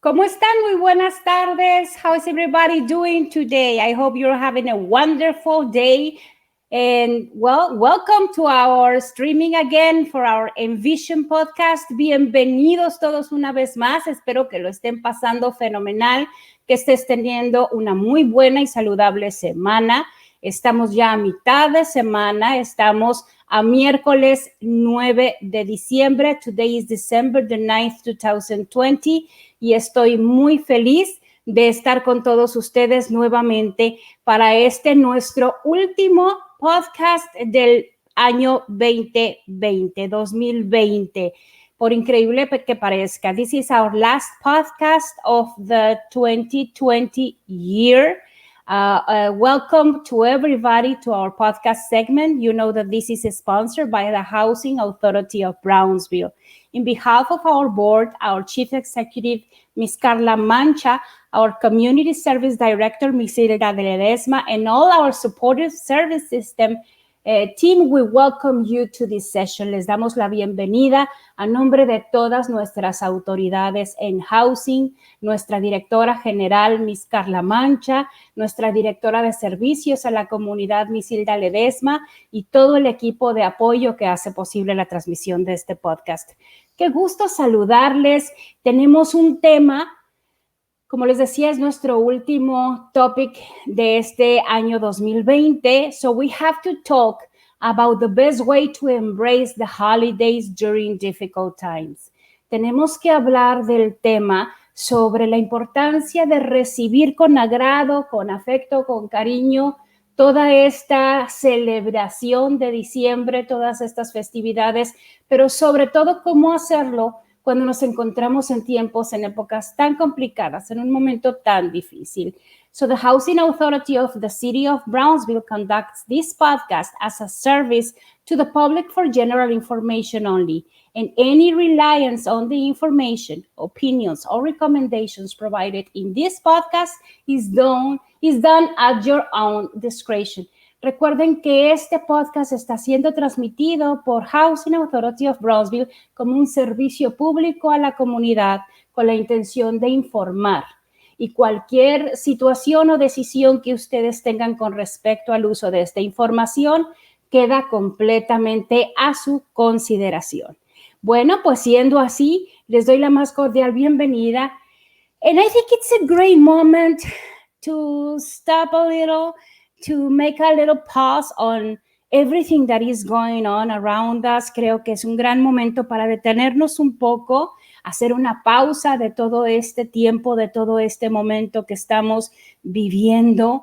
¿Cómo están? Muy buenas tardes. How is everybody doing today? I hope you're having a wonderful day. And welcome to our streaming again for our EnVision podcast. Bienvenidos todos una vez más. Espero que lo estén pasando fenomenal, que estés teniendo una muy buena y saludable semana. Estamos ya a mitad de semana, estamos a miércoles 9 de diciembre. Today is December the 9th, 2020, y estoy muy feliz de estar con todos ustedes nuevamente para nuestro último podcast del año 2020. Por increíble que parezca, this is our last podcast of the 2020 year. Welcome to everybody to our podcast segment. You know that this is sponsored by the Housing Authority of Brownsville. In behalf of our board, our chief executive, Ms. Carla Mancha, our community service director, Ms. Hilda Ledesma, and all our supportive service system team, we welcome you to this session. Les damos la bienvenida a nombre de todas nuestras autoridades en housing, nuestra directora general, Ms. Carla Mancha, nuestra directora de servicios a la comunidad, Ms. Hilda Ledesma, y todo el equipo de apoyo que hace posible la transmisión de este podcast. Qué gusto saludarles. Tenemos un tema, como les decía, es nuestro último topic de este año 2020. So we have to talk about the best way to embrace the holidays during difficult times. Tenemos que hablar del tema sobre la importancia de recibir con agrado, con afecto, con cariño, toda esta celebración de diciembre, todas estas festividades, pero sobre todo cómo hacerlo cuando nos encontramos en épocas tan complicadas, en un momento tan difícil. So the Housing Authority of the City of Brownsville conducts this podcast as a service to the public for general information only, and any reliance on the information, opinions, or recommendations provided in this podcast is done at your own discretion. Recuerden que este podcast está siendo transmitido por Housing Authority of Brownsville como un servicio público a la comunidad con la intención de informar. Y cualquier situación o decisión que ustedes tengan con respecto al uso de esta información queda completamente a su consideración. Bueno, pues siendo así, les doy la más cordial bienvenida. And I think it's a great moment to stop a little, to make a little pause on everything that is going on around us. Creo que es un gran momento para detenernos un poco, hacer una pausa de todo este tiempo, de todo este momento que estamos viviendo.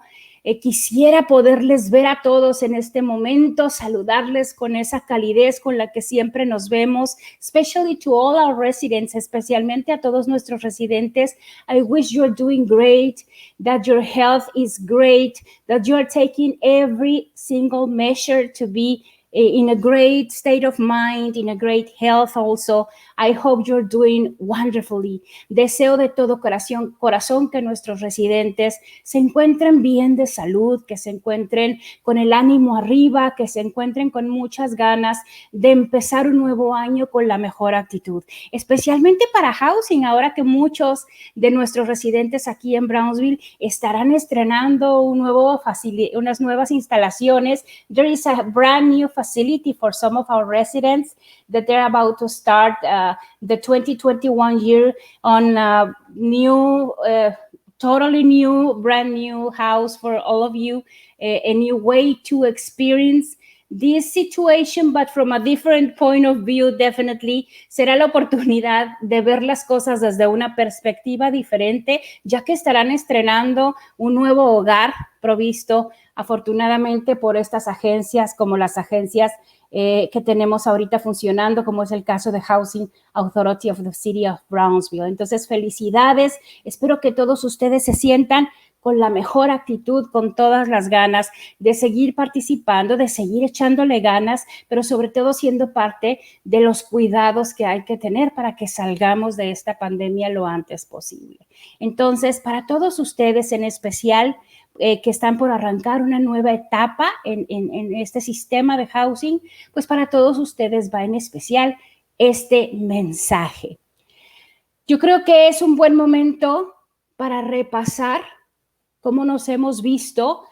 Quisiera poderles ver a todos en este momento, saludarles con esa calidez con la que siempre nos vemos, especially to all our residents, especialmente a todos nuestros residentes. I wish you're doing great, that your health is great, that you're taking every single measure to be in a great state of mind, in a great health also. I hope you're doing wonderfully. Deseo de todo corazón que nuestros residentes se encuentren bien de salud, que se encuentren con el ánimo arriba, que se encuentren con muchas ganas de empezar un nuevo año con la mejor actitud. Especialmente para housing, ahora que muchos de nuestros residentes aquí en Brownsville estarán estrenando unas nuevas instalaciones. There is a brand new facility for some of our residents that they're about to start the 2021 year on a new, totally new, brand new house for all of you, a new way to experience this situation, but from a different point of view. Definitely será la oportunidad de ver las cosas desde una perspectiva diferente, ya que estarán estrenando un nuevo hogar provisto afortunadamente por estas agencias, como las agencias que tenemos ahorita funcionando, como es el caso de Housing Authority of the City of Brownsville. Entonces, felicidades. Espero que todos ustedes se sientan con la mejor actitud, con todas las ganas de seguir participando, de seguir echándole ganas, pero sobre todo siendo parte de los cuidados que hay que tener para que salgamos de esta pandemia lo antes posible. Entonces, para todos ustedes en especial, que están por arrancar una nueva etapa en este sistema de housing, pues para todos ustedes va en especial este mensaje. Yo creo que es un buen momento para repasar cómo nos hemos visto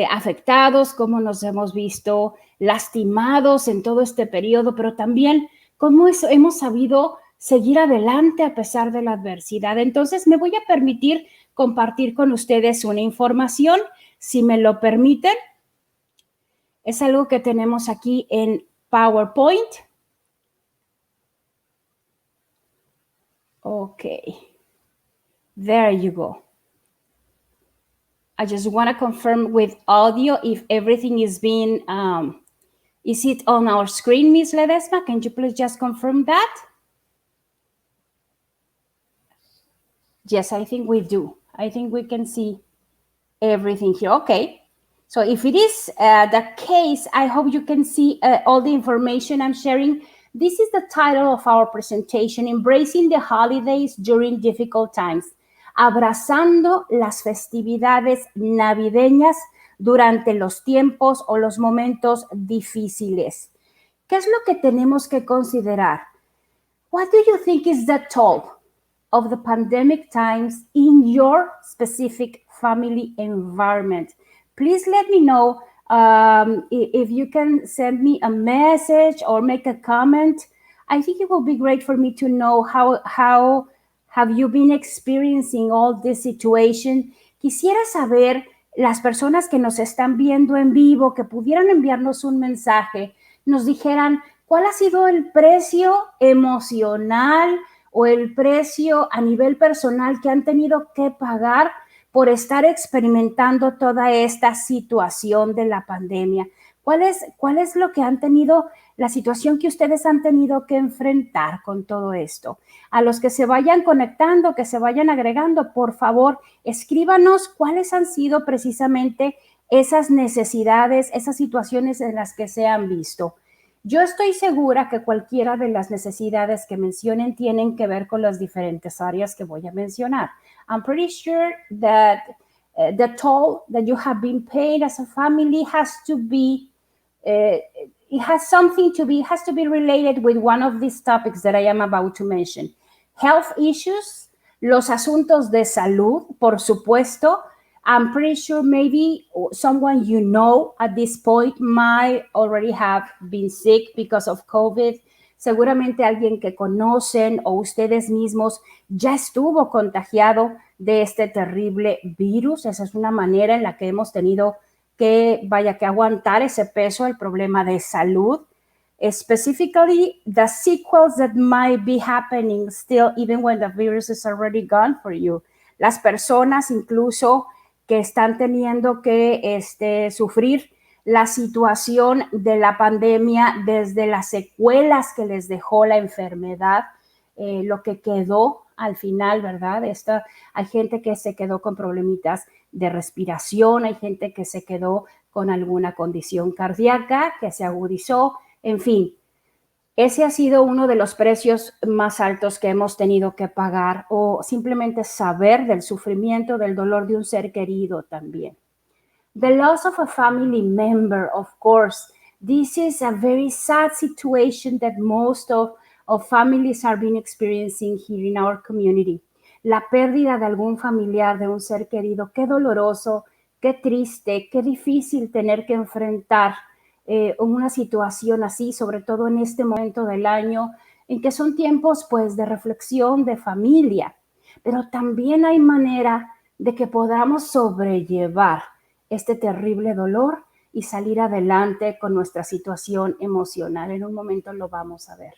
afectados, cómo nos hemos visto lastimados en todo este periodo, pero también cómo hemos sabido seguir adelante a pesar de la adversidad. Entonces, me voy a permitir compartir con ustedes una información, si me lo permiten. Es algo que tenemos aquí en PowerPoint. Okay, there you go. I just want to confirm with audio if everything is being, is it on our screen, Ms. Ledesma? Can you please just confirm that? Yes, I think we do. I think we can see everything here. Okay. So if it is the case, I hope you can see all the information I'm sharing. This is the title of our presentation, Embracing the Holidays During Difficult Times. Abrazando las festividades navideñas durante los tiempos o los momentos difíciles. ¿Qué es lo que tenemos que considerar? What do you think is the toll of the pandemic times in your specific family environment? Please let me know if you can send me a message or make a comment. I think it will be great for me to know how have you been experiencing all this situation. Quisiera saber, las personas que nos están viendo en vivo, que pudieran enviarnos un mensaje, nos dijeran cuál ha sido el precio emocional o el precio a nivel personal que han tenido que pagar por estar experimentando toda esta situación de la pandemia. ¿Cuál es lo que han tenido, la situación que ustedes han tenido que enfrentar con todo esto? A los que se vayan conectando, que se vayan agregando, por favor, escríbanos cuáles han sido precisamente esas necesidades, esas situaciones en las que se han visto. Yo estoy segura que cualquiera de las necesidades que mencionen tienen que ver con las diferentes áreas que voy a mencionar. I'm pretty sure that the toll that you have been paid as a family has to be, it has to be related with one of these topics that I am about to mention. Health issues, los asuntos de salud, por supuesto. I'm pretty sure maybe someone you know at this point might already have been sick because of COVID. Seguramente alguien que conocen o ustedes mismos ya estuvo contagiado de este terrible virus. Esa es una manera en la que hemos tenido que aguantar ese peso, el problema de salud. Specifically, the sequels that might be happening still even when the virus is already gone for you. Las personas incluso que están teniendo que sufrir la situación de la pandemia desde las secuelas que les dejó la enfermedad, lo que quedó al final, ¿verdad? Hay gente que se quedó con problemitas de respiración, hay gente que se quedó con alguna condición cardíaca que se agudizó, en fin. Ese ha sido uno de los precios más altos que hemos tenido que pagar, o simplemente saber del sufrimiento, del dolor de un ser querido también. The loss of a family member, of course. This is a very sad situation that most of families are being experiencing here in our community. La pérdida de algún familiar, de un ser querido, qué doloroso, qué triste, qué difícil tener que enfrentar una situación así, sobre todo en este momento del año, en que son tiempos pues de reflexión, de familia, pero también hay manera de que podamos sobrellevar este terrible dolor y salir adelante con nuestra situación emocional. En un momento lo vamos a ver.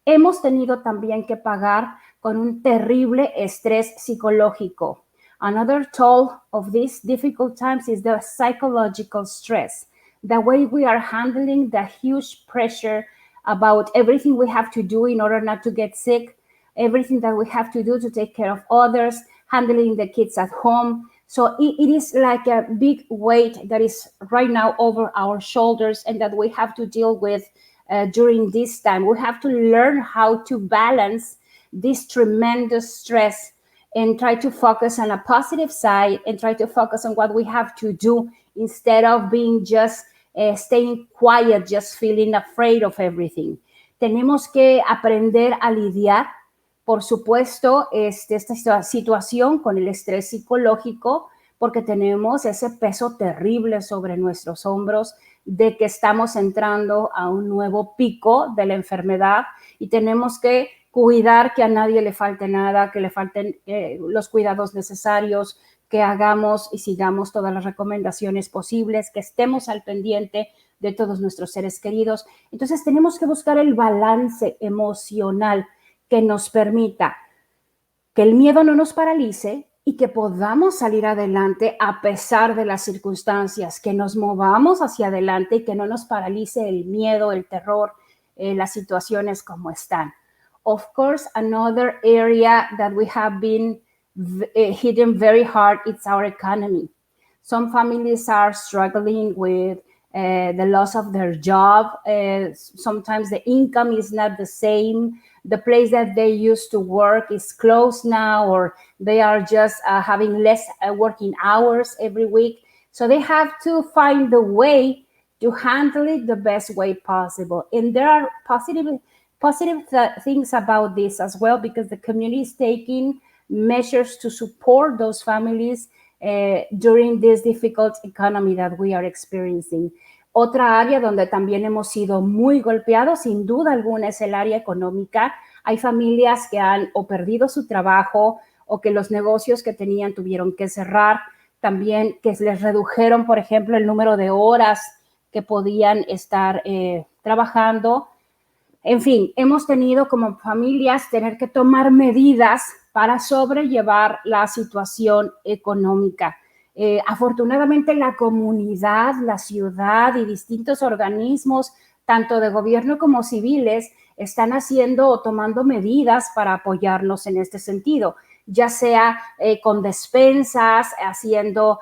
Hemos tenido también que pagar con un terrible estrés psicológico. Another toll of these difficult times is the psychological stress. The way we are handling the huge pressure about everything we have to do in order not to get sick, everything that we have to do to take care of others, handling the kids at home. So it is like a big weight that is right now over our shoulders and that we have to deal with during this time. We have to learn how to balance this tremendous stress and try to focus on a positive side and try to focus on what we have to do instead of being just staying quiet, just feeling afraid of everything. Tenemos que aprender a lidiar Por supuesto, esta situación con el estrés psicológico, porque tenemos ese peso terrible sobre nuestros hombros de que estamos entrando a un nuevo pico de la enfermedad y tenemos que cuidar que a nadie le falte nada, que le falten los cuidados necesarios, que hagamos y sigamos todas las recomendaciones posibles, que estemos al pendiente de todos nuestros seres queridos. Entonces tenemos que buscar el balance emocional que nos permita que el miedo no nos paralice y que podamos salir adelante a pesar de las circunstancias, que nos movamos hacia adelante y que no nos paralice el miedo, el terror, las situaciones como están. Of course, another area that we have been hitting very hard is our economy. Some families are struggling with the loss of their job. Sometimes the income is not the same. The place that they used to work is closed now, or they are just having less working hours every week. So they have to find the way to handle it the best way possible. And there are positive things about this as well, because the community is taking measures to support those families during this difficult economy that we are experiencing. Otra área donde también hemos sido muy golpeados, sin duda alguna, es el área económica. Hay familias que han o perdido su trabajo o que los negocios que tenían tuvieron que cerrar. También que les redujeron, por ejemplo, el número de horas que podían estar trabajando. En fin, hemos tenido como familias tener que tomar medidas para sobrellevar la situación económica. Afortunadamente, la comunidad, la ciudad y distintos organismos, tanto de gobierno como civiles, están haciendo o tomando medidas para apoyarnos en este sentido, ya sea con despensas, haciendo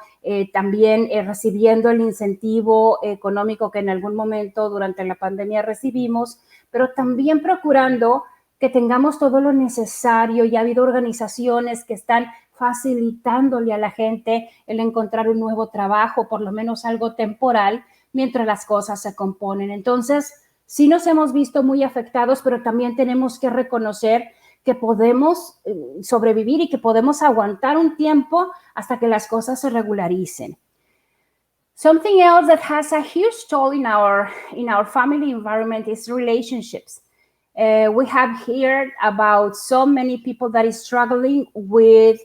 también recibiendo el incentivo económico que en algún momento durante la pandemia recibimos, pero también procurando que tengamos todo lo necesario. Y ha habido organizaciones que están facilitándole a la gente el encontrar un nuevo trabajo, por lo menos algo temporal, mientras las cosas se componen. Entonces, sí nos hemos visto muy afectados, pero también tenemos que reconocer que podemos sobrevivir y que podemos aguantar un tiempo hasta que las cosas se regularicen. Something else that has a huge toll in our family environment is relationships. We have heard about so many people that is struggling with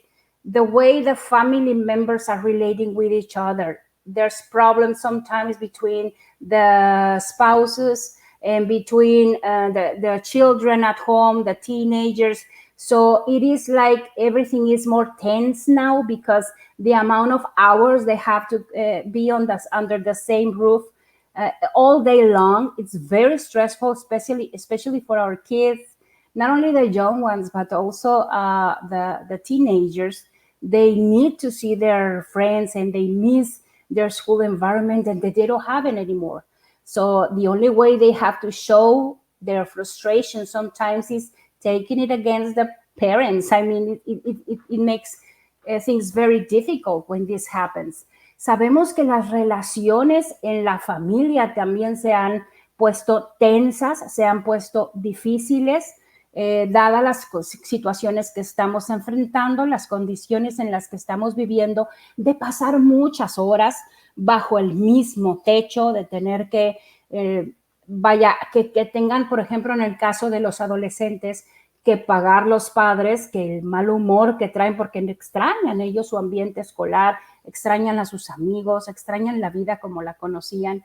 the way the family members are relating with each other. There's problems sometimes between the spouses and between the children at home, the teenagers. So it is like everything is more tense now because the amount of hours they have to be under the same roof all day long. It's very stressful, especially for our kids, not only the young ones, but also the teenagers. They need to see their friends and they miss their school environment and they don't have it anymore. So the only way they have to show their frustration sometimes is taking it against the parents. I mean, it makes things very difficult when this happens. Sabemos que las relaciones en la familia también se han puesto tensas, se han puesto difíciles, dadas las situaciones que estamos enfrentando, las condiciones en las que estamos viviendo, de pasar muchas horas bajo el mismo techo, de tener que, que tengan, por ejemplo, en el caso de los adolescentes, que pagar los padres, que el mal humor que traen porque extrañan ellos su ambiente escolar, extrañan a sus amigos, extrañan la vida como la conocían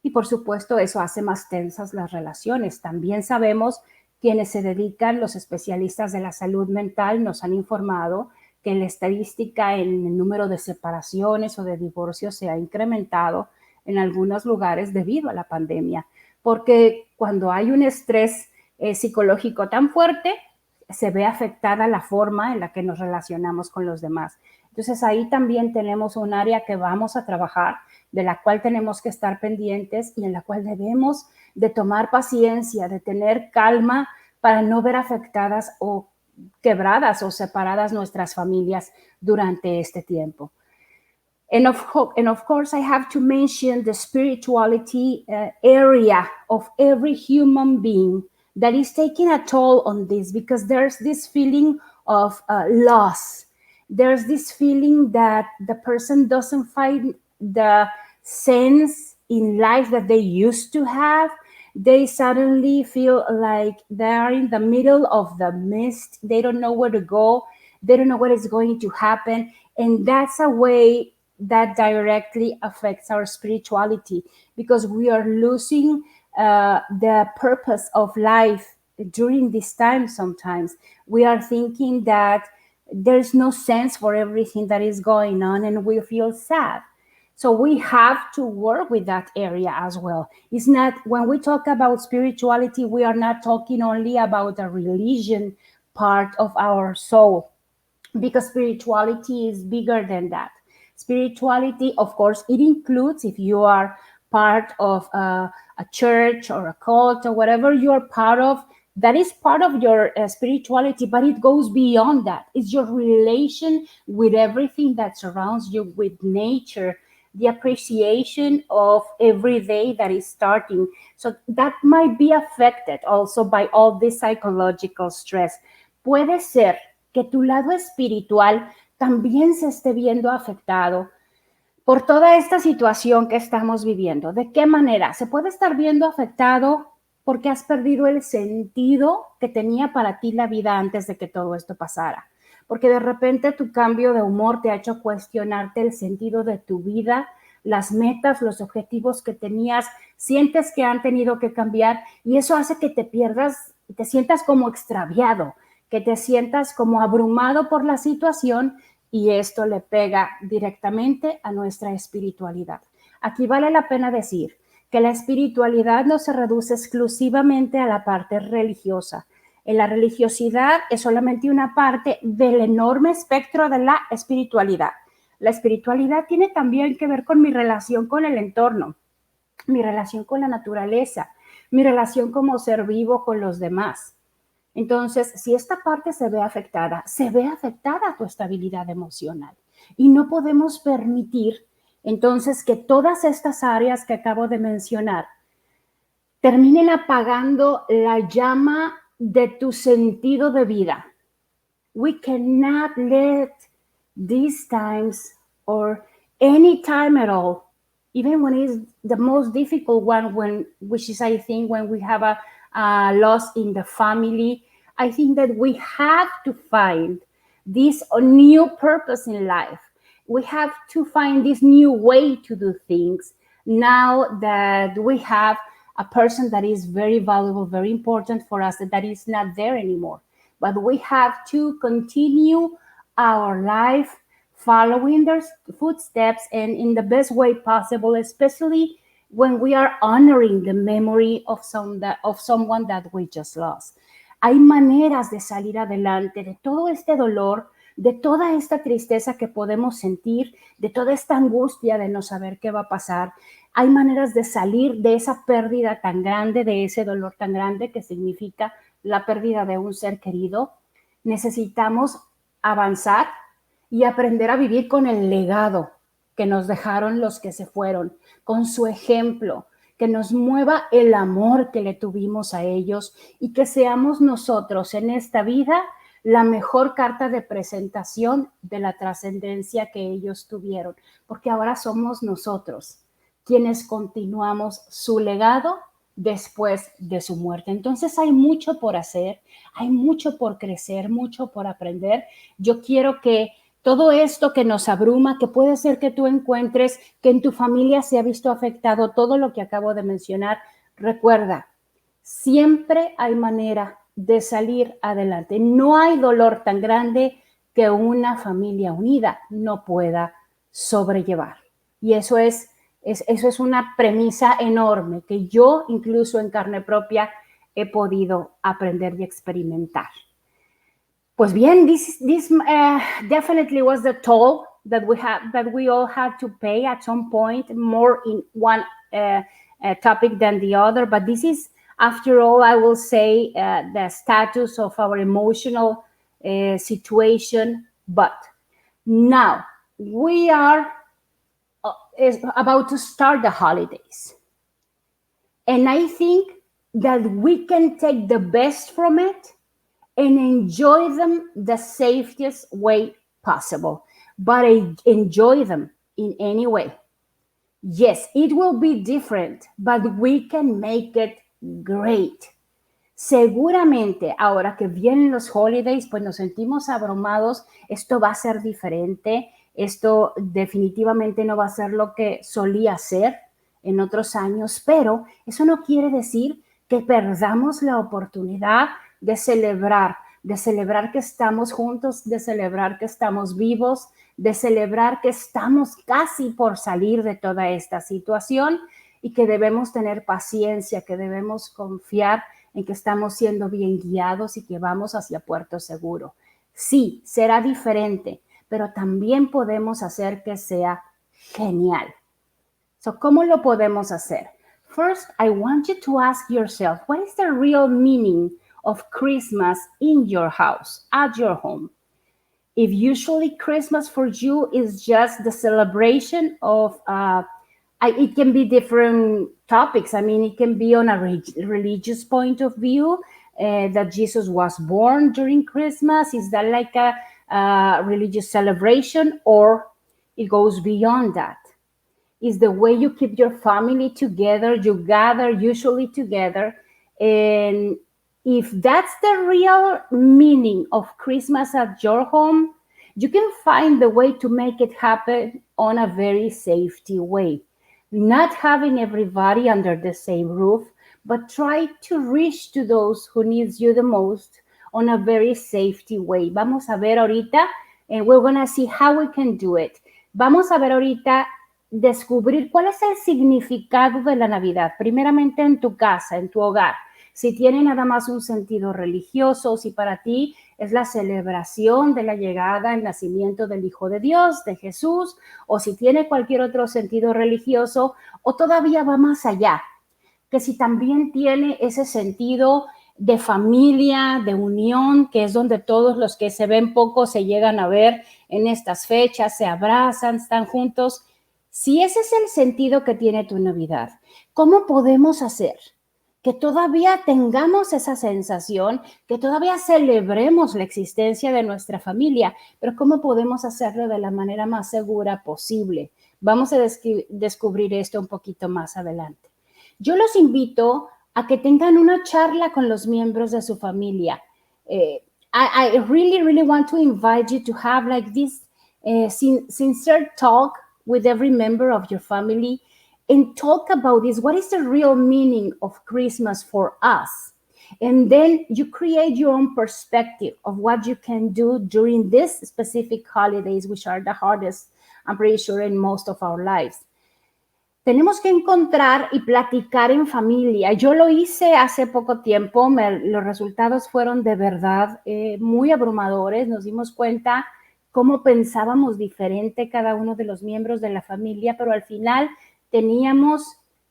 y por supuesto eso hace más tensas las relaciones. También sabemos quienes se dedican, los especialistas de la salud mental nos han informado que la estadística en el número de separaciones o de divorcios se ha incrementado en algunos lugares debido a la pandemia, porque cuando hay un estrés psicológico tan fuerte, se ve afectada la forma en la que nos relacionamos con los demás. Entonces ahí también tenemos un área que vamos a trabajar, de la cual tenemos que estar pendientes y en la cual debemos de tomar paciencia, de tener calma para no ver afectadas o quebradas o separadas nuestras familias durante este tiempo. And of course, I have to mention the spirituality area of every human being that is taking a toll on this, because there's this feeling of loss. There's this feeling that the person doesn't find the sense in life that they used to have. They suddenly feel like they are in the middle of the mist. They don't know where to go. They don't know what is going to happen. And that's a way that directly affects our spirituality, because we are losing the purpose of life during this time. Sometimes we are thinking that there's no sense for everything that is going on, and we feel sad. So we have to work with that area as well. It's not, when we talk about spirituality, we are not talking only about the religion part of our soul, because spirituality is bigger than that. Spirituality, of course, it includes, if you are part of a church or a cult or whatever you are part of, that is part of your spirituality, but it goes beyond that. It's your relation with everything that surrounds you, with nature, the appreciation of every day that is starting. So that might be affected also by all this psychological stress. Puede ser que tu lado espiritual también se esté viendo afectado por toda esta situación que estamos viviendo. ¿De qué manera? Se puede estar viendo afectado porque has perdido el sentido que tenía para ti la vida antes de que todo esto pasara. Porque de repente tu cambio de humor te ha hecho cuestionarte el sentido de tu vida, las metas, los objetivos que tenías, sientes que han tenido que cambiar, y eso hace que te pierdas, te sientas como extraviado, que te sientas como abrumado por la situación, y esto le pega directamente a nuestra espiritualidad. Aquí vale la pena decir que la espiritualidad no se reduce exclusivamente a la parte religiosa. En la religiosidad es solamente una parte del enorme espectro de la espiritualidad. La espiritualidad tiene también que ver con mi relación con el entorno, mi relación con la naturaleza, mi relación como ser vivo con los demás. Entonces, si esta parte se ve afectada tu estabilidad emocional. Y no podemos permitir, entonces, que todas estas áreas que acabo de mencionar terminen apagando la llama de tu sentido de vida. We cannot let these times, or any time at all, even when it's the most difficult one, which is, I think, when we have a loss in the family, I think that we have to find this new purpose in life. We have to find this new way to do things now that we have a person that is very valuable, very important for us, that is not there anymore. But we have to continue our life following their footsteps, and in the best way possible, especially when we are honoring the memory of someone that we just lost. Hay maneras de salir adelante de todo este dolor, de toda esta tristeza que podemos sentir, de toda esta angustia de no saber qué va a pasar. Hay maneras de salir de esa pérdida tan grande, de ese dolor tan grande que significa la pérdida de un ser querido. Necesitamos avanzar y aprender a vivir con el legado que nos dejaron los que se fueron, con su ejemplo, que nos mueva el amor que le tuvimos a ellos, y que seamos nosotros en esta vida la mejor carta de presentación de la trascendencia que ellos tuvieron, porque ahora somos nosotros quienes continuamos su legado después de su muerte. Entonces hay mucho por hacer, hay mucho por crecer, mucho por aprender. Yo quiero que todo esto que nos abruma, que puede ser que tú encuentres que en tu familia se ha visto afectado todo lo que acabo de mencionar, recuerda, siempre hay manera de salir adelante. No hay dolor tan grande que una familia unida no pueda sobrellevar. Y eso es una premisa enorme que yo incluso en carne propia he podido aprender y experimentar. Pues bien, this definitely was the toll that we all had to pay at some point, more in one topic than the other. But this is, after all, I will say, the status of our emotional situation. But now we are is about to start the holidays. And I think that we can take the best from it and enjoy them the safest way possible, but enjoy them in any way. Yes, it will be different, but we can make it great. Seguramente ahora que vienen los holidays, pues nos sentimos abrumados, esto va a ser diferente, esto definitivamente no va a ser lo que solía ser en otros años, pero eso no quiere decir que perdamos la oportunidad de celebrar que estamos juntos, de celebrar que estamos vivos, de celebrar que estamos casi por salir de toda esta situación y que debemos tener paciencia, que debemos confiar en que estamos siendo bien guiados y que vamos hacia puerto seguro. Sí, será diferente, pero también podemos hacer que sea genial. So, ¿cómo lo podemos hacer? First, I want you to ask yourself, what is the real meaning of Christmas in your house, at your home? If usually Christmas for you is just the celebration of it can be different topics. I mean, it can be on a religious point of view, that Jesus was born during Christmas. Is that like a religious celebration, or it goes beyond that? Is the way you keep your family together, you gather usually together. And if that's the real meaning of Christmas at your home, you can find the way to make it happen on a very safety way. Not having everybody under the same roof, but try to reach to those who needs you the most on a very safety way. Vamos a ver ahorita, and we're going to see how we can do it. Vamos a ver ahorita descubrir cuál es el significado de la Navidad, primeramente en tu casa, en tu hogar. Si tiene nada más un sentido religioso, si para ti es la celebración de la llegada, el nacimiento del Hijo de Dios, de Jesús, o si tiene cualquier otro sentido religioso, o todavía va más allá, que si también tiene ese sentido de familia, de unión, que es donde todos los que se ven poco se llegan a ver en estas fechas, se abrazan, están juntos. Si ese es el sentido que tiene tu Navidad, ¿cómo podemos hacer que todavía tengamos esa sensación, que todavía celebremos la existencia de nuestra familia, pero cómo podemos hacerlo de la manera más segura posible? Vamos a descubrir esto un poquito más adelante. Yo los invito a que tengan una charla con los miembros de su familia. I really want to invite you to have like this sincere talk with every member of your family and talk about this. What is the real meaning of Christmas for us? And then you create your own perspective of what you can do during these specific holidays, which are the hardest, I'm pretty sure, in most of our lives. Tenemos que encontrar y platicar en familia. Yo lo hice hace poco tiempo. Los resultados fueron de verdad muy abrumadores. Nos dimos cuenta cómo pensábamos diferente cada uno de los miembros de la familia, pero al final teníamos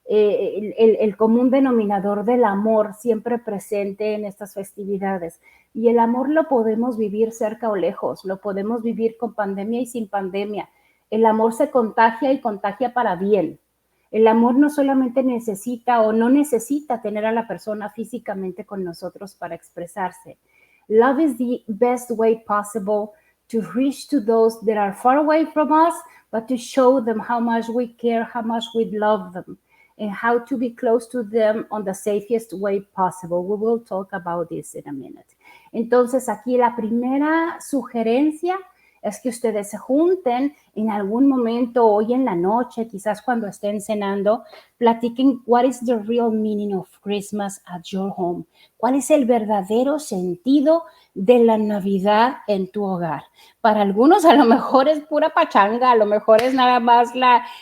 el común denominador del amor siempre presente en estas festividades. Y el amor lo podemos vivir cerca o lejos, lo podemos vivir con pandemia y sin pandemia. El amor se contagia y contagia para bien. El amor no solamente necesita o no necesita tener a la persona físicamente con nosotros para expresarse. Love is the best way possible to reach to those that are far away from us, but to show them how much we care, how much we love them, and how to be close to them on the safest way possible. We will talk about this in a minute. Entonces, aquí la primera sugerencia es que ustedes se junten en algún momento, hoy en la noche, quizás cuando estén cenando, platiquen what is the real meaning of Christmas at your home. ¿Cuál es el verdadero sentido de la Navidad en tu hogar? Para algunos a lo mejor es pura pachanga, a lo mejor es nada más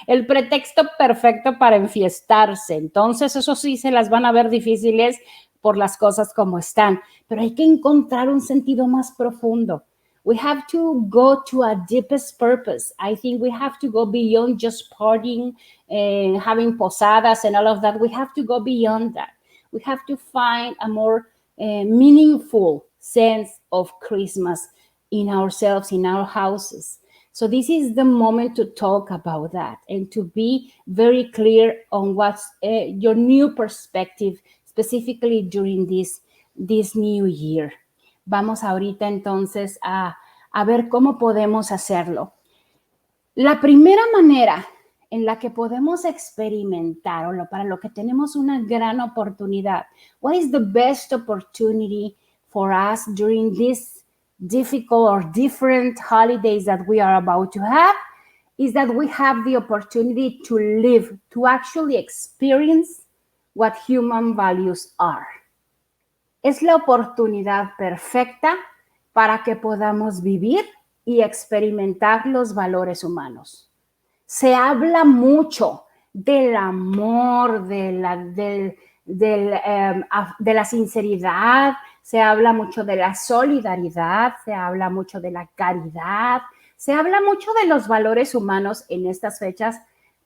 el pretexto perfecto para enfiestarse. Entonces, eso sí se las van a ver difíciles por las cosas como están. Pero hay que encontrar un sentido más profundo. We have to go to a deepest purpose. I think we have to go beyond just partying and having posadas and all of that. We have to go beyond that. We have to find a more meaningful sense of Christmas in ourselves, in our houses. So this is the moment to talk about that and to be very clear on what's your new perspective specifically during this new year. Vamos ahorita entonces a ver cómo podemos hacerlo. La primera manera en la que podemos experimentar o para lo que tenemos una gran oportunidad, what is the best opportunity for us during these difficult or different holidays that we are about to have, is that we have the opportunity to live, to actually experience what human values are. Es la oportunidad perfecta para que podamos vivir y experimentar los valores humanos. Se habla mucho del amor, de la sinceridad, se habla mucho de la solidaridad, se habla mucho de la caridad, se habla mucho de los valores humanos en estas fechas,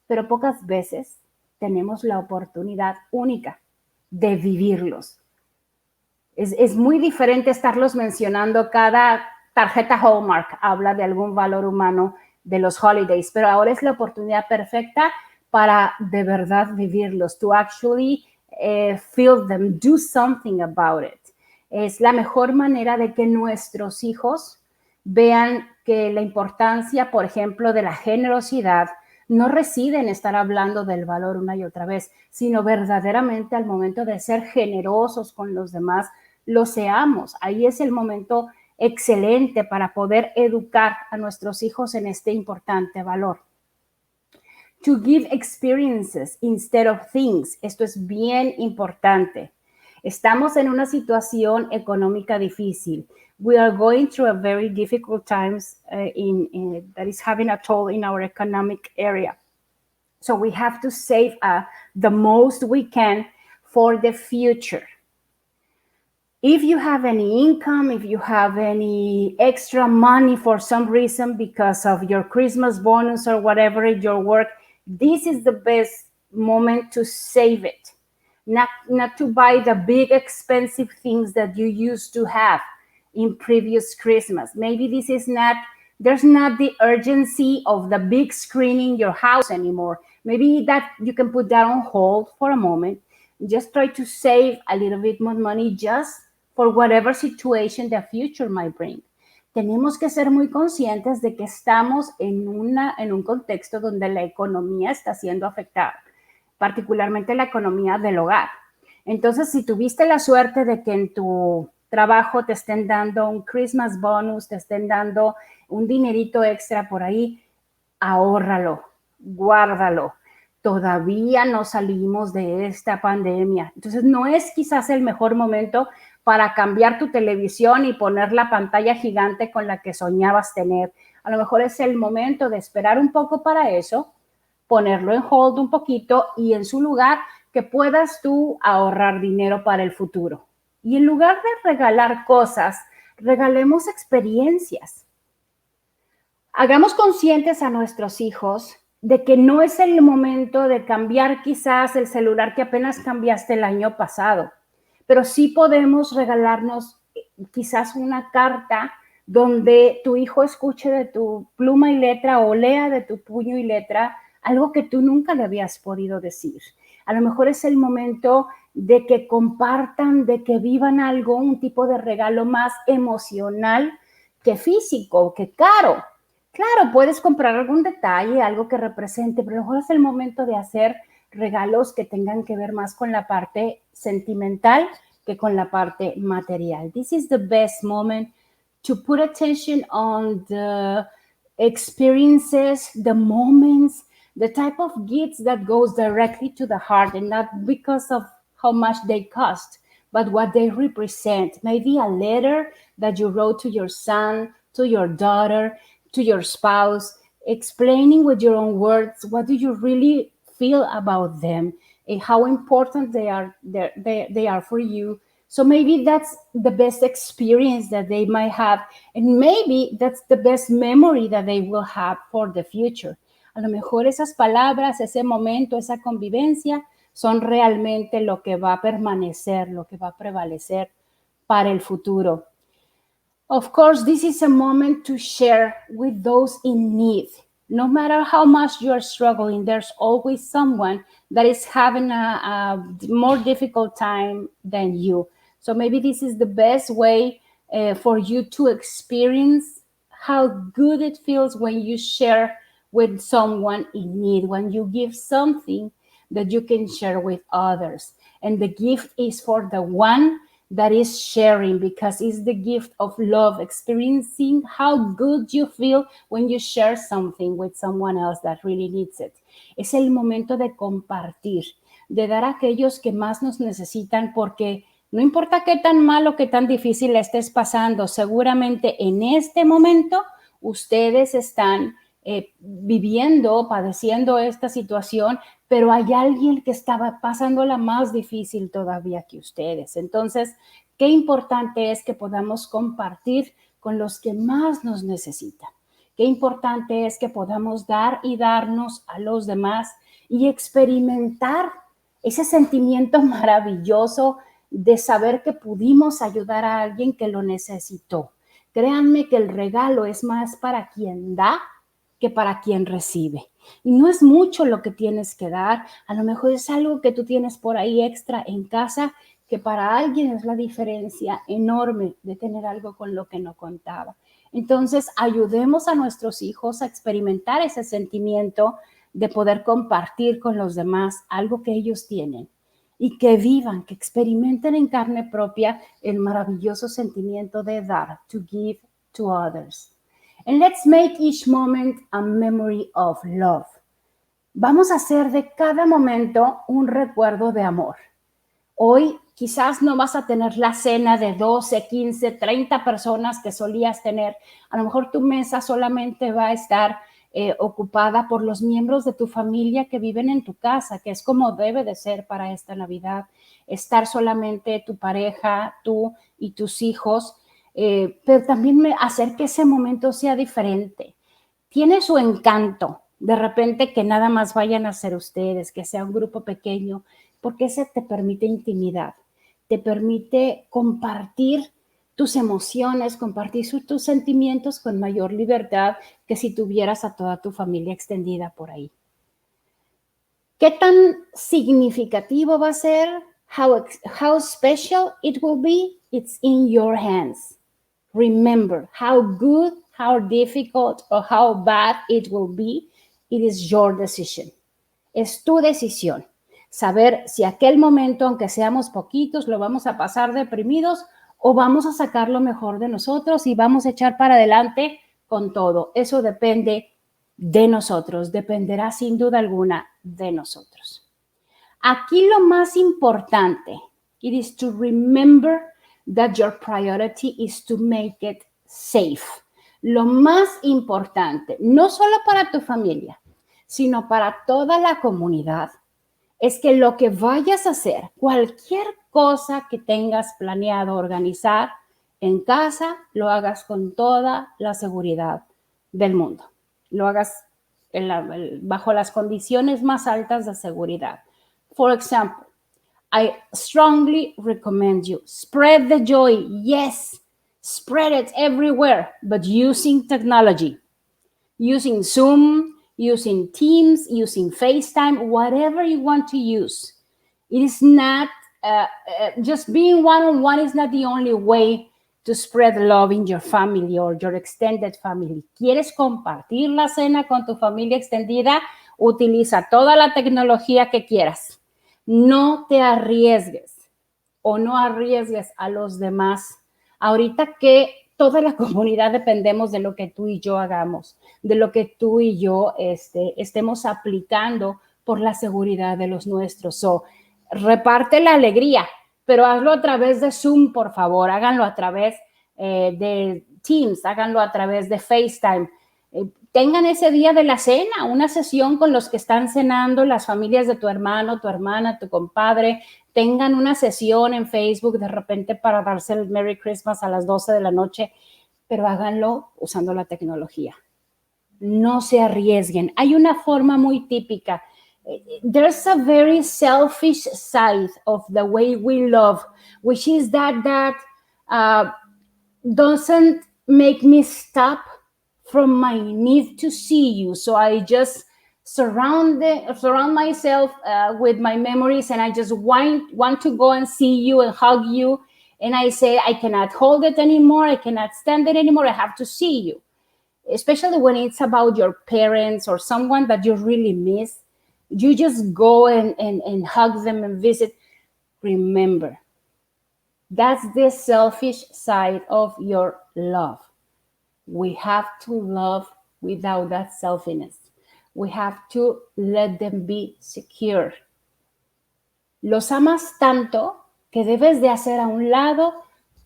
pero pocas veces tenemos la oportunidad única de vivirlos. Es muy diferente estarlos mencionando. Cada tarjeta Hallmark habla de algún valor humano de los holidays, pero ahora es la oportunidad perfecta para de verdad vivirlos, to actually feel them, do something about it. Es la mejor manera de que nuestros hijos vean que la importancia, por ejemplo, de la generosidad no reside en estar hablando del valor una y otra vez, sino verdaderamente al momento de ser generosos con los demás, lo seamos. Ahí es el momento excelente para poder educar a nuestros hijos en este importante valor. To give experiences instead of things. Esto es bien importante. Estamos en una situación económica difícil. We are going through a very difficult times that is having a toll in our economic area. So we have to save the most we can for the future. If you have any income, if you have any extra money for some reason because of your Christmas bonus or whatever at your work, this is the best moment to save it. Not to buy the big expensive things that you used to have in previous Christmas. Maybe there's not the urgency of the big screen in your house anymore. Maybe that you can put that on hold for a moment. Just try to save a little bit more money just for whatever situation the future might bring. Tenemos que ser muy conscientes de que estamos en un contexto donde la economía está siendo afectada, particularmente la economía del hogar. Entonces, si tuviste la suerte de que en tu trabajo te estén dando un Christmas bonus, te estén dando un dinerito extra por ahí, ahórralo, guárdalo. Todavía no salimos de esta pandemia. Entonces, no es quizás el mejor momento para cambiar tu televisión y poner la pantalla gigante con la que soñabas tener. A lo mejor es el momento de esperar un poco para eso, ponerlo en hold un poquito y en su lugar que puedas tú ahorrar dinero para el futuro. Y en lugar de regalar cosas, regalemos experiencias. Hagamos conscientes a nuestros hijos de que no es el momento de cambiar quizás el celular que apenas cambiaste el año pasado, pero sí podemos regalarnos quizás una carta donde tu hijo escuche de tu pluma y letra o lea de tu puño y letra algo que tú nunca le habías podido decir. A lo mejor es el momento de que compartan, de que vivan algo, un tipo de regalo más emocional que físico, que caro. Claro, puedes comprar algún detalle, algo que represente, pero a lo mejor es el momento de hacer regalos que tengan que ver más con la parte sentimental que con la parte material. This is the best moment to put attention on the experiences, the moments, the type of gifts that goes directly to the heart and not because of how much they cost, but what they represent. Maybe a letter that you wrote to your son, to your daughter, to your spouse, explaining with your own words, what do you really feel about them and how important they are for you. So maybe that's the best experience that they might have, and maybe that's the best memory that they will have for the future. A lo mejor esas palabras, ese momento, esa convivencia son realmente lo que va a permanecer, lo que va a prevalecer para el futuro. Of course, this is a moment to share with those in need. No matter how much you're struggling, there's always someone that is having a more difficult time than you. So maybe this is the best way for you to experience how good it feels when you share with someone in need, when you give something that you can share with others. And the gift is for the one that is sharing, because it's the gift of love, experiencing how good you feel when you share something with someone else that really needs it. Es el momento de compartir, de dar a aquellos que más nos necesitan, porque no importa qué tan malo, qué tan difícil estés pasando, seguramente en este momento ustedes están viviendo, padeciendo esta situación, pero hay alguien que estaba pasándola más difícil todavía que ustedes. Entonces, qué importante es que podamos compartir con los que más nos necesitan. Qué importante es que podamos dar y darnos a los demás y experimentar ese sentimiento maravilloso de saber que pudimos ayudar a alguien que lo necesitó. Créanme que el regalo es más para quien da que para quien recibe. Y no es mucho lo que tienes que dar, a lo mejor es algo que tú tienes por ahí extra en casa, que para alguien es la diferencia enorme de tener algo con lo que no contaba. Entonces, ayudemos a nuestros hijos a experimentar ese sentimiento de poder compartir con los demás algo que ellos tienen y que vivan, que experimenten en carne propia el maravilloso sentimiento de dar, to give to others. And let's make each moment a memory of love. Vamos a hacer de cada momento un recuerdo de amor. Hoy quizás no vas a tener la cena de 12, 15, 30 personas que solías tener. A lo mejor tu mesa solamente va a estar ocupada por los miembros de tu familia que viven en tu casa, que es como debe de ser para esta Navidad. Estar solamente tu pareja, tú y tus hijos, pero también hacer que ese momento sea diferente. Tiene su encanto, de repente que nada más vayan a ser ustedes, que sea un grupo pequeño, porque ese te permite intimidad, te permite compartir tus emociones, compartir tus sentimientos con mayor libertad que si tuvieras a toda tu familia extendida por ahí. ¿Qué tan significativo va a ser? How special it will be? It's in your hands. Remember, how good, how difficult, or how bad it will be, it is your decision. Es tu decisión. Saber si aquel momento, aunque seamos poquitos, lo vamos a pasar deprimidos o vamos a sacar lo mejor de nosotros y vamos a echar para adelante con todo. Eso depende de nosotros, dependerá sin duda alguna de nosotros. Aquí lo más importante, it is to remember that your priority is to make it safe. Lo más importante, no solo para tu familia, sino para toda la comunidad, es que lo que vayas a hacer, cualquier cosa que tengas planeado organizar en casa, lo hagas con toda la seguridad del mundo. Lo hagas bajo las condiciones más altas de seguridad. For example, I strongly recommend you spread the joy. Yes, spread it everywhere, but using technology, using Zoom, using Teams, using FaceTime, whatever you want to use. It is not, just being one-on-one is not the only way to spread love in your family or your extended family. ¿Quieres compartir la cena con tu familia extendida? Utiliza toda la tecnología que quieras. No te arriesgues o no arriesgues a los demás. Ahorita que toda la comunidad dependemos de lo que tú y yo hagamos, de lo que tú y yo estemos aplicando por la seguridad de los nuestros. So, reparte la alegría, pero hazlo a través de Zoom, por favor. Háganlo a través de Teams, háganlo a través de FaceTime. Tengan ese día de la cena, una sesión con los que están cenando, las familias de tu hermano, tu hermana, tu compadre. Tengan una sesión en Facebook de repente para darse el Merry Christmas a las 12 de la noche, pero háganlo usando la tecnología. No se arriesguen. Hay una forma muy típica. There's a very selfish side of the way we love, which is that doesn't make me stop from my need to see you. So I just surround myself with my memories, and I just want to go and see you and hug you. And I say, I cannot hold it anymore. I cannot stand it anymore. I have to see you. Especially when it's about your parents or someone that you really miss. You just go and hug them and visit. Remember, that's the selfish side of your love. We have to love without that selfishness. We have to let them be secure. Los amas tanto que debes de hacer a un lado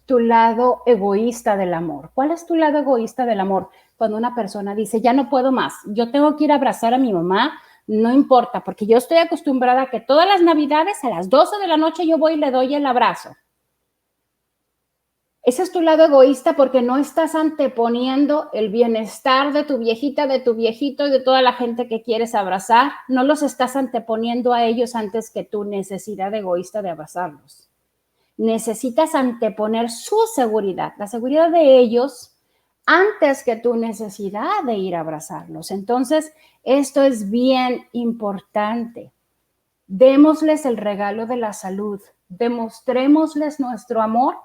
tu lado egoísta del amor. ¿Cuál es tu lado egoísta del amor? Cuando una persona dice, ya no puedo más, yo tengo que ir a abrazar a mi mamá, no importa, porque yo estoy acostumbrada a que todas las navidades a las 12 de la noche yo voy y le doy el abrazo. Ese es tu lado egoísta porque no estás anteponiendo el bienestar de tu viejita, de tu viejito y de toda la gente que quieres abrazar. No los estás anteponiendo a ellos antes que tu necesidad egoísta de abrazarlos. Necesitas anteponer su seguridad, la seguridad de ellos, antes que tu necesidad de ir a abrazarlos. Entonces, esto es bien importante. Démosles el regalo de la salud, demostrémosles nuestro amor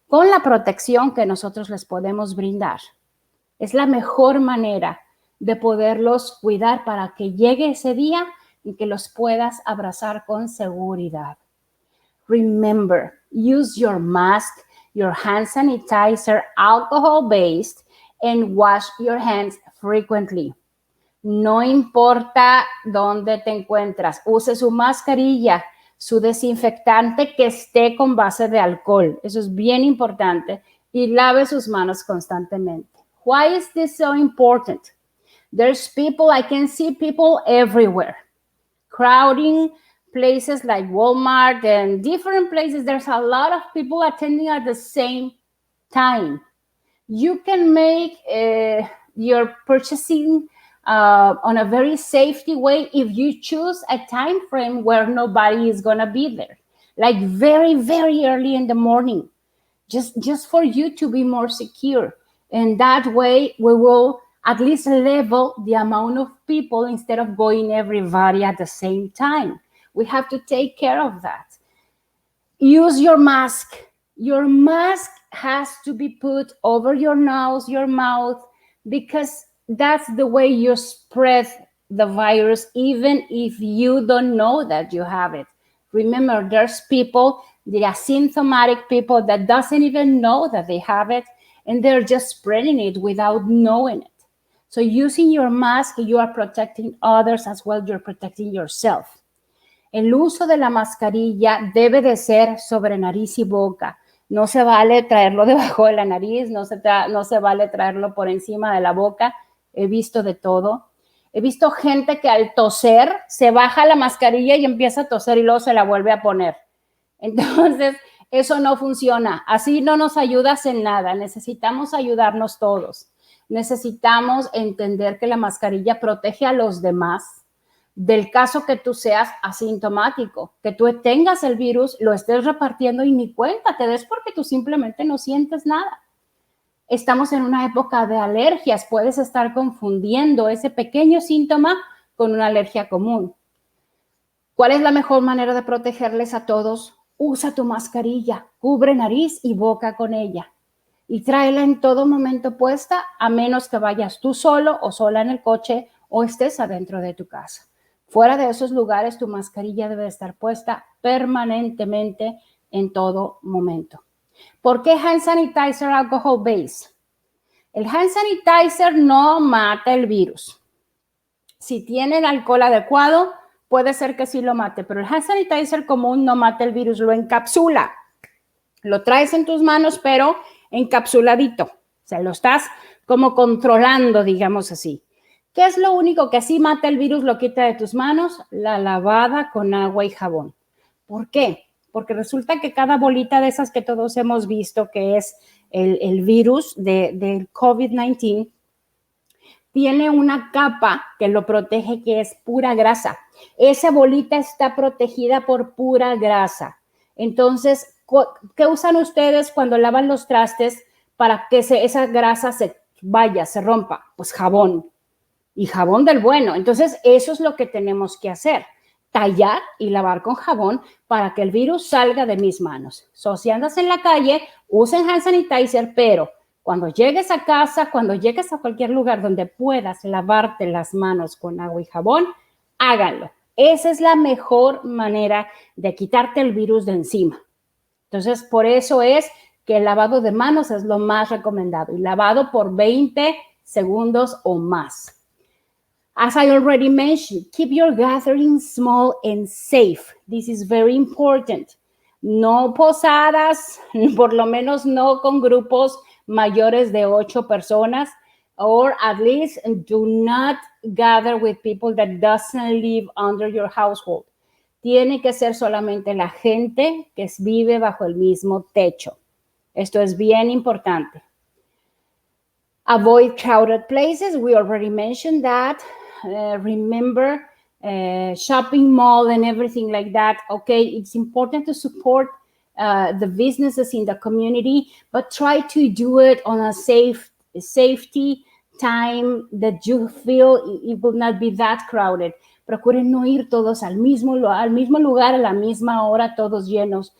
con la protección que nosotros les podemos brindar. Es la mejor manera de poderlos cuidar para que llegue ese día y que los puedas abrazar con seguridad. Remember, use your mask, your hand sanitizer, alcohol-based, and wash your hands frequently. No importa dónde te encuentras, use su mascarilla, su desinfectante que esté con base de alcohol. Eso es bien importante. Y lave sus manos constantemente. Why is this so important? There's people, I can see people everywhere. Crowding places like Walmart and different places. There's a lot of people attending at the same time. You can make your purchasing on a very safety way if you choose a time frame where nobody is going to be there, like very, very early in the morning, just for you to be more secure. And that way we will at least level the amount of people instead of going everybody at the same time. We have to take care of that. Use your mask. Your mask has to be put over your nose, your mouth, because that's the way you spread the virus, even if you don't know that you have it. Remember, there's people, the asymptomatic people that doesn't even know that they have it, and they're just spreading it without knowing it. So using your mask, you are protecting others as well, you're protecting yourself. El uso de la mascarilla debe de ser sobre nariz y boca. No se vale traerlo debajo de la nariz, no se vale traerlo por encima de la boca. He visto de todo. He visto gente que al toser se baja la mascarilla y empieza a toser y luego se la vuelve a poner. Entonces, eso no funciona. Así no nos ayudas en nada. Necesitamos ayudarnos todos. Necesitamos entender que la mascarilla protege a los demás. Del caso que tú seas asintomático, que tú tengas el virus, lo estés repartiendo y ni cuenta te des porque tú simplemente no sientes nada. Estamos en una época de alergias, puedes estar confundiendo ese pequeño síntoma con una alergia común. ¿Cuál es la mejor manera de protegerles a todos? Usa tu mascarilla, cubre nariz y boca con ella y tráela en todo momento puesta, a menos que vayas tú solo o sola en el coche o estés adentro de tu casa. Fuera de esos lugares, tu mascarilla debe estar puesta permanentemente en todo momento. ¿Por qué hand sanitizer alcohol base? El hand sanitizer no mata el virus. Si tiene el alcohol adecuado, puede ser que sí lo mate, pero el hand sanitizer común no mata el virus, lo encapsula. Lo traes en tus manos, pero encapsuladito. O sea, lo estás como controlando, digamos así. ¿Qué es lo único que sí mata el virus, lo quita de tus manos? La lavada con agua y jabón. ¿Por qué? Porque resulta que cada bolita de esas que todos hemos visto, que es el virus del COVID-19, tiene una capa que lo protege, que es pura grasa. Esa bolita está protegida por pura grasa. Entonces, ¿qué usan ustedes cuando lavan los trastes para que esa grasa se vaya, se rompa, pues jabón, y jabón del bueno. Entonces, eso es lo que tenemos que hacer, tallar y lavar con jabón para que el virus salga de mis manos. So, si andas en la calle, usen hand sanitizer, pero cuando llegues a casa, cuando llegues a cualquier lugar donde puedas lavarte las manos con agua y jabón, háganlo. Esa es la mejor manera de quitarte el virus de encima. Entonces, por eso es que el lavado de manos es lo más recomendado y lavado por 20 segundos o más. As I already mentioned, keep your gathering small and safe. This is very important. No posadas, por lo menos no con grupos mayores de 8 personas, or at least do not gather with people that doesn't live under your household. Tiene que ser solamente la gente que vive bajo el mismo techo. Esto es bien importante. Avoid crowded places. We already mentioned that. Remember, shopping mall and everything like that. Okay, it's important to support the businesses in the community, but try to do it on a safety time that you feel it will not be that crowded. Procuren no ir todos al mismo lugar a la misma hora, todos llenos.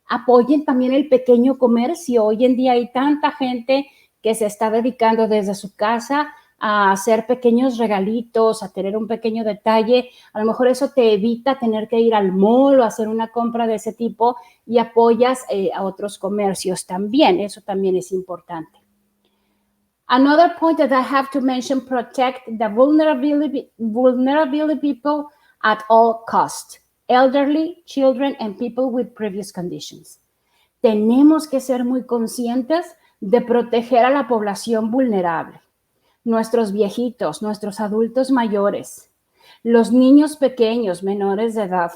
Apoyen también el pequeño comercio. Hoy en día hay tanta gente que se está dedicando desde su casa a hacer pequeños regalitos, a tener un pequeño detalle. A lo mejor eso te evita tener que ir al mall o hacer una compra de ese tipo y apoyas a otros comercios también. Eso también es importante. Another point that I have to mention, protect the vulnerability people at all costs. Elderly, children, and people with previous conditions. Tenemos que ser muy conscientes de proteger a la población vulnerable. Nuestros viejitos, nuestros adultos mayores, los niños pequeños, menores de edad,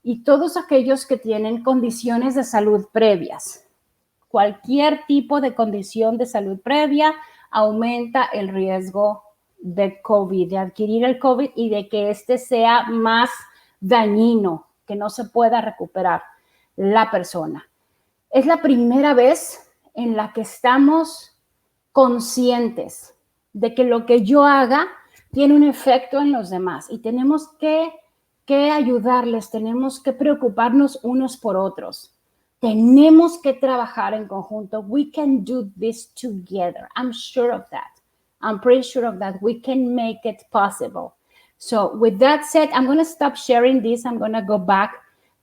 y todos aquellos que tienen condiciones de salud previas. Cualquier tipo de condición de salud previa aumenta el riesgo de COVID, de adquirir el COVID y de que este sea más dañino, que no se pueda recuperar la persona. Es la primera vez en la que estamos conscientes de que lo que yo haga tiene un efecto en los demás y tenemos que ayudarles, tenemos que preocuparnos unos por otros. Tenemos que trabajar en conjunto. We can do this together. I'm sure of that. I'm pretty sure of that. We can make it possible. So with that said, I'm going to stop sharing this. I'm going to go back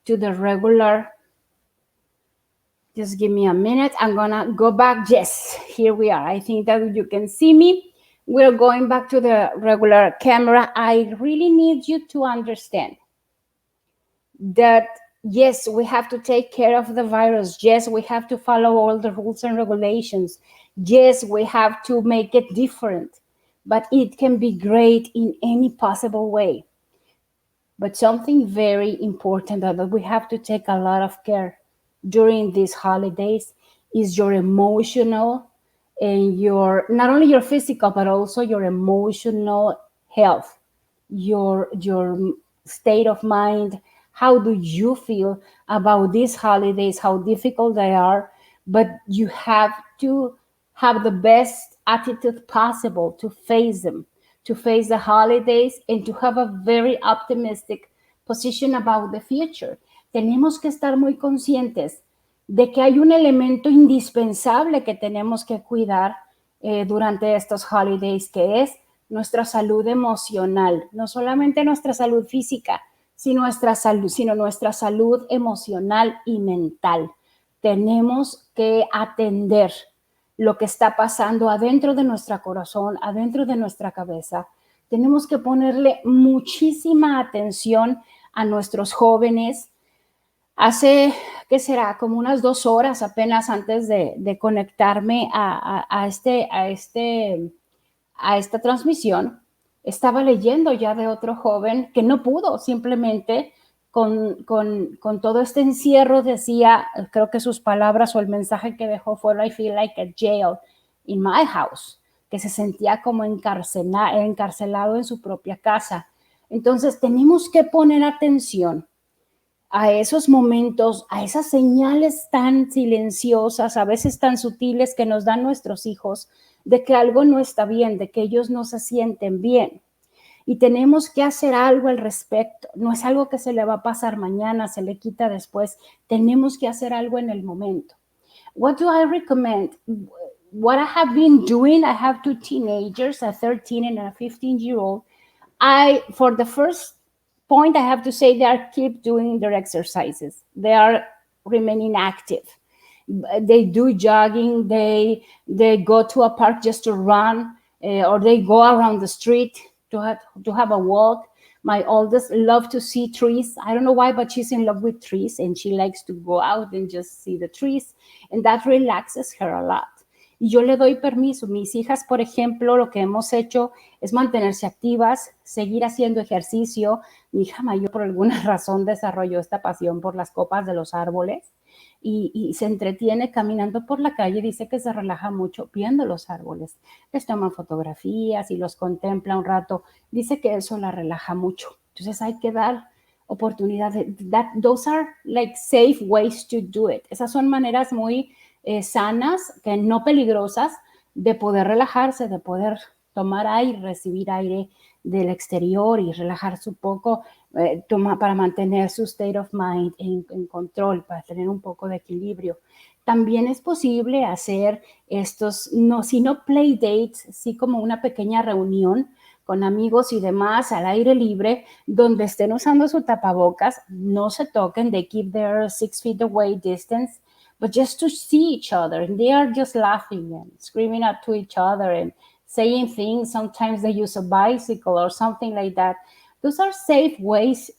to the regular. Just give me a minute. I'm going to go back. Yes, here we are. I think that you can see me. We're going back to the regular camera. I really need you to understand that, yes, we have to take care of the virus. Yes, we have to follow all the rules and regulations. Yes, we have to make it different, but it can be great in any possible way. But something very important that we have to take a lot of care during these holidays is your emotional and your, not only your physical, but also your emotional health, your state of mind. How do you feel about these holidays, how difficult they are? But you have to have the best attitude possible to face them, to face the holidays, and to have a very optimistic position about the future. Tenemos que estar muy conscientes de que hay un elemento indispensable que tenemos que cuidar durante estos holidays, que es nuestra salud emocional, no solamente nuestra salud física, sino nuestra salud emocional y mental. Tenemos que atender lo que está pasando adentro de nuestro corazón, adentro de nuestra cabeza. Tenemos que ponerle muchísima atención a nuestros jóvenes. Hace, ¿qué será? Como unas 2 horas apenas antes de conectarme a esta transmisión, estaba leyendo ya de otro joven que no pudo, simplemente con todo este encierro decía, creo que sus palabras o el mensaje que dejó fue I feel like a jail in my house, que se sentía como encarcelado en su propia casa. Entonces tenemos que poner atención a esos momentos, a esas señales tan silenciosas, a veces tan sutiles que nos dan nuestros hijos, de que algo no está bien, de que ellos no se sienten bien. Y tenemos que hacer algo al respecto. No es algo que se le va a pasar mañana, se le quita después. Tenemos que hacer algo en el momento. What do I recommend? What I have been doing, I have two teenagers, a 13 and a 15-year-old. For the first point, I have to say they keep doing their exercises. They are remaining active. They do jogging. They go to a park just to run, or they go around the street to have a walk. My oldest loves to see trees. I don't know why, but she's in love with trees, and she likes to go out and just see the trees, and that relaxes her a lot. Y yo le doy permiso. Mis hijas, por ejemplo, lo que hemos hecho es mantenerse activas, seguir haciendo ejercicio. Mi hija mayor, por alguna razón, desarrolló esta pasión por las copas de los árboles y se entretiene caminando por la calle. Dice que se relaja mucho viendo los árboles. Les toman fotografías y los contempla un rato. Dice que eso la relaja mucho. Entonces hay que dar oportunidad. Those are like safe ways to do it. Esas son maneras muy sanas, que no peligrosas, de poder relajarse, de poder tomar aire, recibir aire del exterior y relajarse un poco, para mantener su state of mind en control, para tener un poco de equilibrio. También es posible hacer estos, no, sino play dates, sí, como una pequeña reunión con amigos y demás al aire libre, donde estén usando su tapabocas, no se toquen, they keep their 6 feet away distance, but just to see each other. And they are just laughing and screaming up to each other and saying things. Sometimes they use a bicycle or something like that. Those are safe ways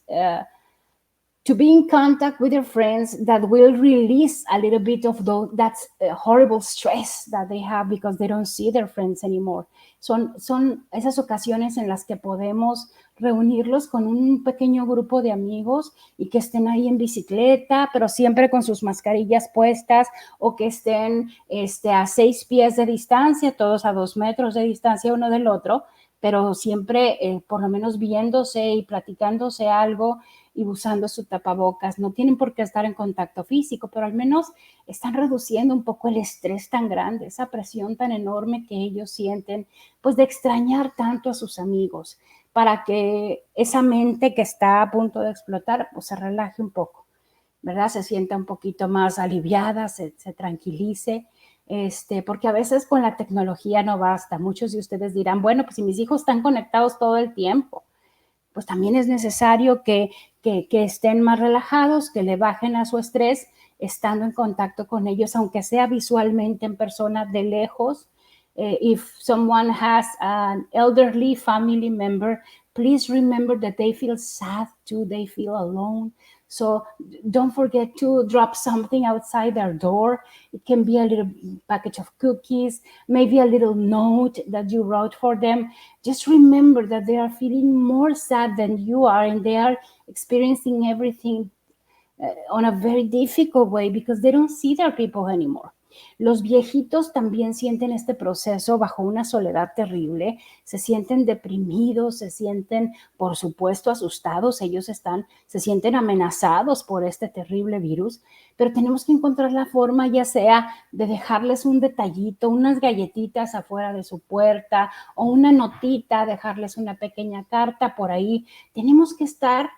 to be in contact with your friends that will release a little bit of that horrible stress that they have because they don't see their friends anymore. Son esas ocasiones en las que podemos reunirlos con un pequeño grupo de amigos y que estén ahí en bicicleta, pero siempre con sus mascarillas puestas, o que estén a 6 pies de distancia, todos a 2 metros de distancia uno del otro, pero siempre por lo menos viéndose y platicándose algo y usando su tapabocas. No tienen por qué estar en contacto físico, pero al menos están reduciendo un poco el estrés tan grande, esa presión tan enorme que ellos sienten, pues de extrañar tanto a sus amigos, para que esa mente que está a punto de explotar, pues se relaje un poco, ¿verdad? Se sienta un poquito más aliviada, se tranquilice. Porque a veces con la tecnología no basta. Muchos de ustedes dirán, bueno, pues si mis hijos están conectados todo el tiempo, pues también es necesario que estén más relajados, que le bajen a su estrés, estando en contacto con ellos, aunque sea visualmente en persona, de lejos. If someone has an elderly family member, please remember that they feel sad too, they feel alone. So don't forget to drop something outside their door. It can be a little package of cookies, maybe a little note that you wrote for them. Just remember that they are feeling more sad than you are, and they are experiencing everything on a very difficult way because they don't see their people anymore. Los viejitos también sienten este proceso bajo una soledad terrible, se sienten deprimidos, se sienten, por supuesto, asustados. Ellos se sienten amenazados por este terrible virus, pero tenemos que encontrar la forma, ya sea de dejarles un detallito, unas galletitas afuera de su puerta, o una notita, dejarles una pequeña carta por ahí. Tenemos que estar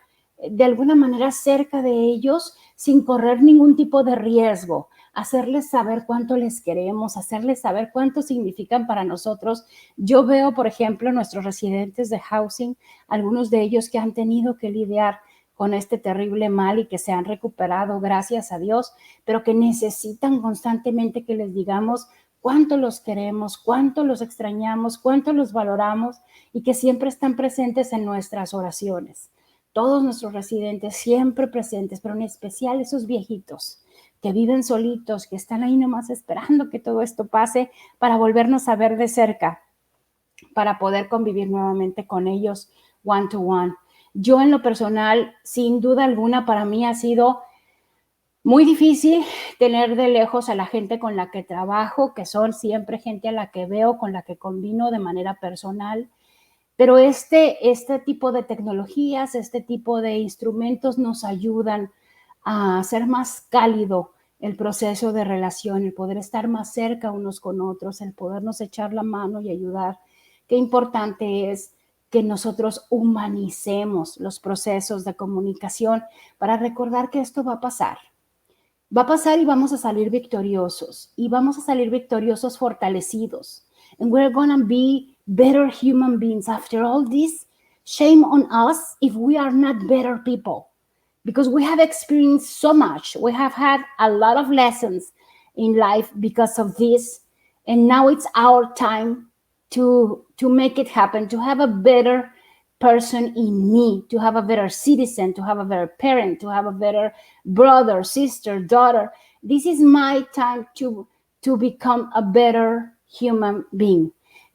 de alguna manera cerca de ellos sin correr ningún tipo de riesgo, hacerles saber cuánto les queremos, hacerles saber cuánto significan para nosotros. Yo veo, por ejemplo, nuestros residentes de housing, algunos de ellos que han tenido que lidiar con este terrible mal y que se han recuperado, gracias a Dios, pero que necesitan constantemente que les digamos cuánto los queremos, cuánto los extrañamos, cuánto los valoramos, y que siempre están presentes en nuestras oraciones. Todos nuestros residentes siempre presentes, pero en especial esos viejitos que viven solitos, que están ahí nomás esperando que todo esto pase para volvernos a ver de cerca, para poder convivir nuevamente con ellos one to one. Yo en lo personal, sin duda alguna, para mí ha sido muy difícil tener de lejos a la gente con la que trabajo, que son siempre gente a la que veo, con la que combino de manera personal. Pero este tipo de tecnologías, este tipo de instrumentos nos ayudan a ser más cálido el proceso de relación, el poder estar más cerca unos con otros, el podernos echar la mano y ayudar. Qué importante es que nosotros humanicemos los procesos de comunicación para recordar que esto va a pasar. Va a pasar y vamos a salir victoriosos. Y vamos a salir victoriosos fortalecidos. And we're gonna be better human beings. After all this, shame on us if we are not better people. Because we have experienced so much. We have had a lot of lessons in life because of this. And now it's our time to make it happen, to have a better person in me, to have a better citizen, to have a better parent, to have a better brother, sister, daughter. This is my time to become a better human being.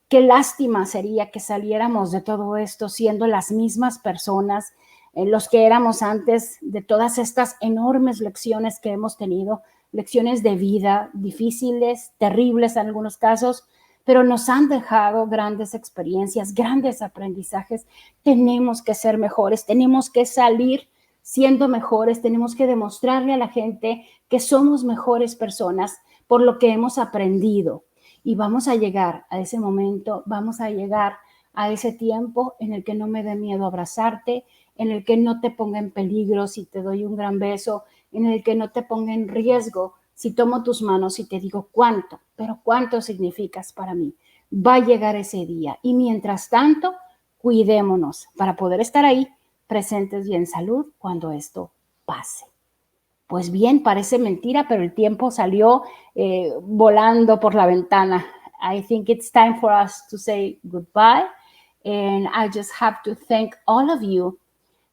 Qué lástima sería que saliéramos de todo esto siendo las mismas personas los que éramos antes de todas estas enormes lecciones que hemos tenido, lecciones de vida difíciles, terribles en algunos casos, pero nos han dejado grandes experiencias, grandes aprendizajes. Tenemos que ser mejores, tenemos que salir siendo mejores, tenemos que demostrarle a la gente que somos mejores personas por lo que hemos aprendido. Y vamos a llegar a ese momento, vamos a llegar a ese tiempo en el que no me dé miedo abrazarte, en el que no te ponga en peligro si te doy un gran beso, en el que no te ponga en riesgo si tomo tus manos y te digo cuánto, pero cuánto significas para mí. Va a llegar ese día y mientras tanto, cuidémonos para poder estar ahí presentes y en salud cuando esto pase. Pues bien, parece mentira, pero el tiempo salió volando por la ventana. I think it's time for us to say goodbye. And I just have to thank all of you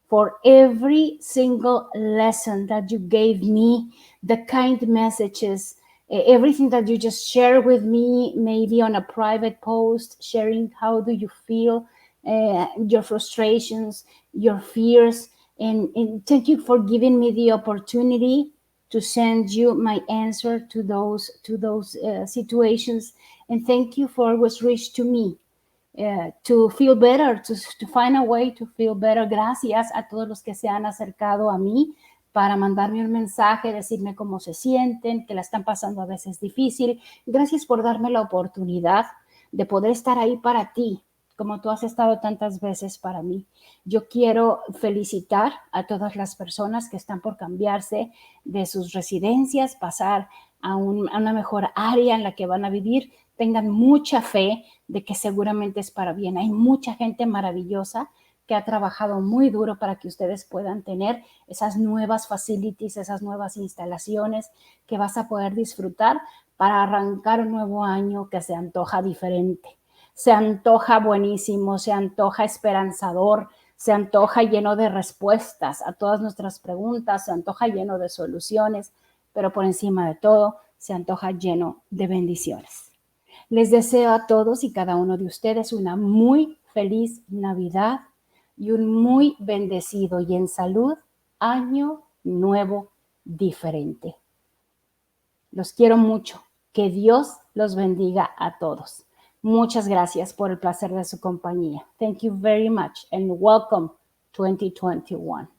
for every single lesson that you gave me, the kind messages, everything that you just share with me, maybe on a private post, sharing how do you feel, your frustrations, your fears. And thank you for giving me the opportunity to send you my answer to those situations. And thank you for always reach to me. To feel better, to find a way to feel better. Gracias a todos los que se han acercado a mí para mandarme un mensaje, decirme cómo se sienten, que la están pasando a veces difícil. Gracias por darme la oportunidad de poder estar ahí para ti, como tú has estado tantas veces para mí. Yo quiero felicitar a todas las personas que están por cambiarse de sus residencias, pasar a una mejor área en la que van a vivir. Tengan mucha fe de que seguramente es para bien. Hay mucha gente maravillosa que ha trabajado muy duro para que ustedes puedan tener esas nuevas facilities, esas nuevas instalaciones que vas a poder disfrutar para arrancar un nuevo año que se antoja diferente. Se antoja buenísimo, se antoja esperanzador, se antoja lleno de respuestas a todas nuestras preguntas, se antoja lleno de soluciones, pero por encima de todo, se antoja lleno de bendiciones. Les deseo a todos y cada uno de ustedes una muy feliz Navidad y un muy bendecido y en salud año nuevo diferente. Los quiero mucho. Que Dios los bendiga a todos. Muchas gracias por el placer de su compañía. Thank you very much and welcome 2021.